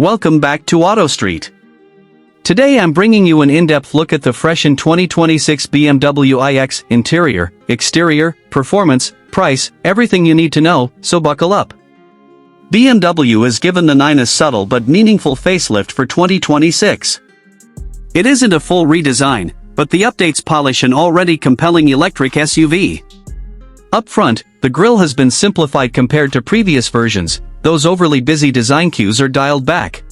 Welcome back to Auto Street. Today I'm bringing you an in-depth look at the fresh in 2026 BMW iX interior, exterior, performance, price, everything you need to know, so buckle up. BMW has given the 9 a subtle but meaningful facelift for 2026. It isn't a full redesign, but the updates polish an already compelling electric SUV. Up front, the grille has been simplified compared to previous versions. Those overly busy design cues are dialed back.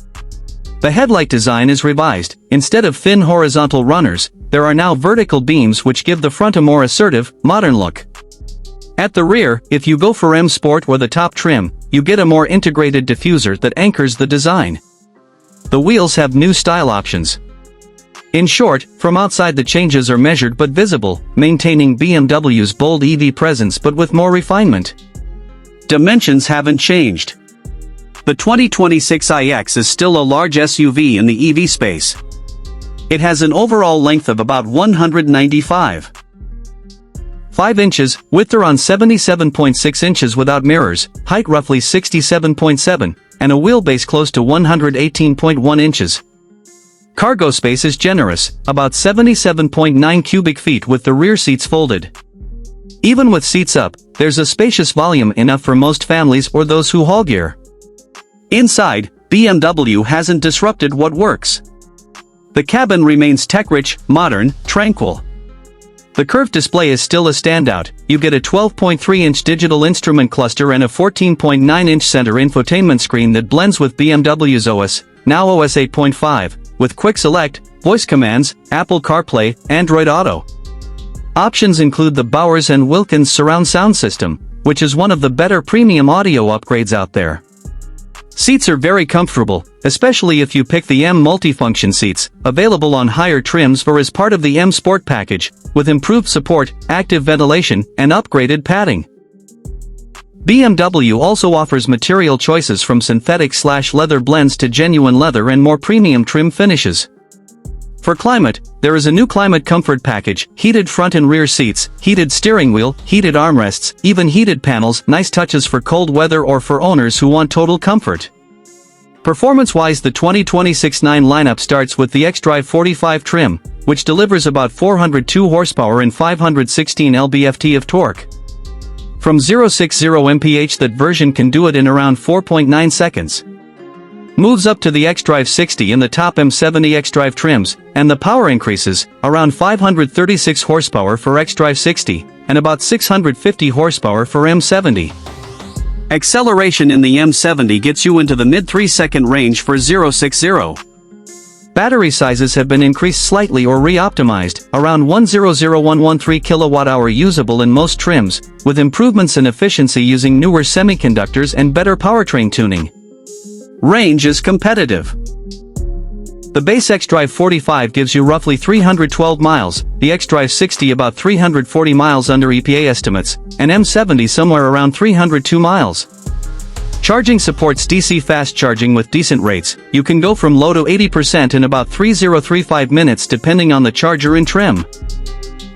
The headlight design is revised. Instead of thin horizontal runners, there are now vertical beams which give the front a more assertive, modern look. At the rear, if you go for M Sport or the top trim, you get a more integrated diffuser that anchors the design. The wheels have new style options. In short, from outside the changes are measured but visible, maintaining BMW's bold EV presence but with more refinement. Dimensions haven't changed. The 2026 iX is still a large SUV in the EV space. It has an overall length of about 195.5 inches, width around 77.6 inches without mirrors, height roughly 67.7, and a wheelbase close to 118.1 inches. Cargo space is generous, about 77.9 cubic feet with the rear seats folded. Even with seats up, there's a spacious volume enough for most families or those who haul gear. Inside, BMW hasn't disrupted what works. The cabin remains tech-rich, modern, tranquil. The curved display is still a standout. You get a 12.3-inch digital instrument cluster and a 14.9-inch center infotainment screen that blends with BMW's OS, now OS 8.5, with Quick Select, voice commands, Apple CarPlay, Android Auto. Options include the Bowers & Wilkins surround sound system, which is one of the better premium audio upgrades out there. Seats are very comfortable, especially if you pick the M multifunction seats, available on higher trims or as part of the M Sport package, with improved support, active ventilation, and upgraded padding. BMW also offers material choices from synthetic/leather blends to genuine leather and more premium trim finishes. For climate, there is a new climate comfort package, heated front and rear seats, heated steering wheel, heated armrests, even heated panels, nice touches for cold weather or for owners who want total comfort. Performance-wise, the 2026 9 lineup starts with the xDrive 45 trim, which delivers about 402 horsepower and 516 lb-ft of torque. From 060 mph, that version can do it in around 4.9 seconds. Moves up to the xDrive 60 in the top M70 xDrive trims, and the power increases, around 536 horsepower for xDrive 60, and about 650 horsepower for M70. Acceleration in the M70 gets you into the mid 3-second range for 060. Battery sizes have been increased slightly or re-optimized, around 100,113 kWh usable in most trims, with improvements in efficiency using newer semiconductors and better powertrain tuning. Range is competitive. The base xDrive 45 gives you roughly 312 miles, the xDrive 60 about 340 miles under EPA estimates, and M70 somewhere around 302 miles. Charging supports DC fast charging with decent rates. You can go from low to 80% in about 3035 minutes depending on the charger and trim.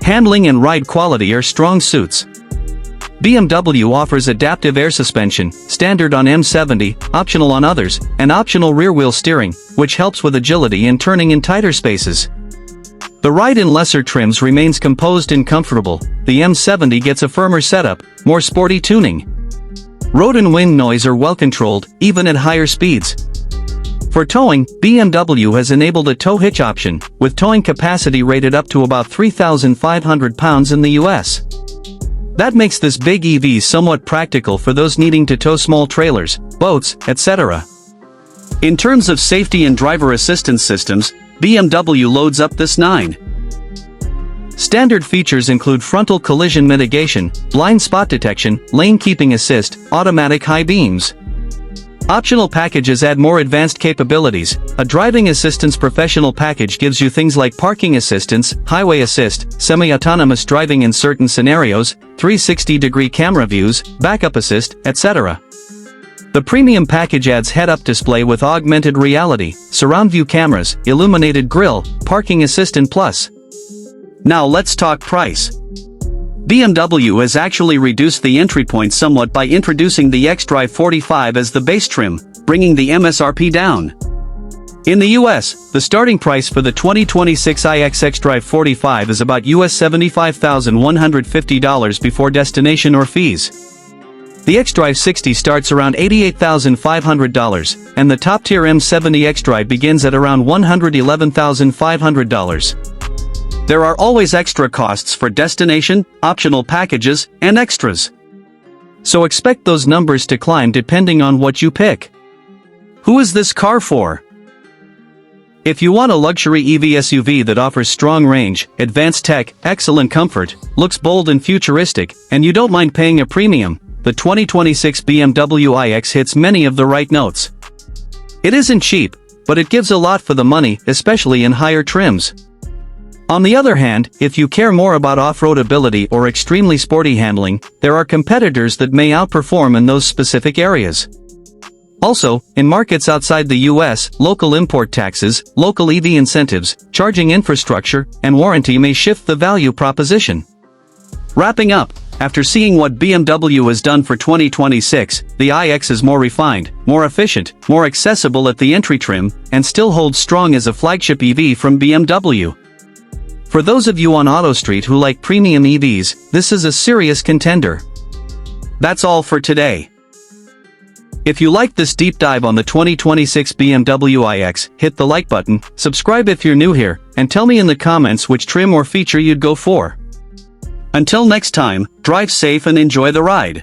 Handling and ride quality are strong suits. BMW offers adaptive air suspension, standard on M70, optional on others, and optional rear-wheel steering, which helps with agility and turning in tighter spaces. The ride in lesser trims remains composed and comfortable. The M70 gets a firmer setup, more sporty tuning. Road and wind noise are well controlled, even at higher speeds. For towing, BMW has enabled a tow hitch option, with towing capacity rated up to about 3,500 pounds in the US. That makes this big EV somewhat practical for those needing to tow small trailers, boats, etc. In terms of safety and driver assistance systems, BMW loads up this 9. Standard features include frontal collision mitigation, blind spot detection, lane keeping assist, automatic high beams. Optional packages add more advanced capabilities. A driving assistance professional package gives you things like parking assistance, highway assist, semi-autonomous driving in certain scenarios, 360-degree camera views, backup assist, etc. The premium package adds head-up display with augmented reality, surround view cameras, illuminated grille, parking assistant plus. Now let's talk price. BMW has actually reduced the entry point somewhat by introducing the xDrive 45 as the base trim, bringing the MSRP down. In the US, the starting price for the 2026 iX xDrive 45 is about US $75,150 before destination or fees. The xDrive 60 starts around $88,500, and the top-tier M70 xDrive begins at around $111,500. There are always extra costs for destination, optional packages, and extras. So expect those numbers to climb depending on what you pick. Who is this car for? If you want a luxury EV SUV that offers strong range, advanced tech, excellent comfort, looks bold and futuristic, and you don't mind paying a premium, the 2026 BMW iX hits many of the right notes. It isn't cheap, but it gives a lot for the money, especially in higher trims. On the other hand, if you care more about off-road ability or extremely sporty handling, there are competitors that may outperform in those specific areas. Also, in markets outside the US, local import taxes, local EV incentives, charging infrastructure, and warranty may shift the value proposition. Wrapping up, after seeing what BMW has done for 2026, the iX is more refined, more efficient, more accessible at the entry trim, and still holds strong as a flagship EV from BMW. For those of you on AutoStreet who like premium EVs, this is a serious contender. That's all for today. If you liked this deep dive on the 2026 BMW iX, hit the like button, subscribe if you're new here, and tell me in the comments which trim or feature you'd go for. Until next time, drive safe and enjoy the ride.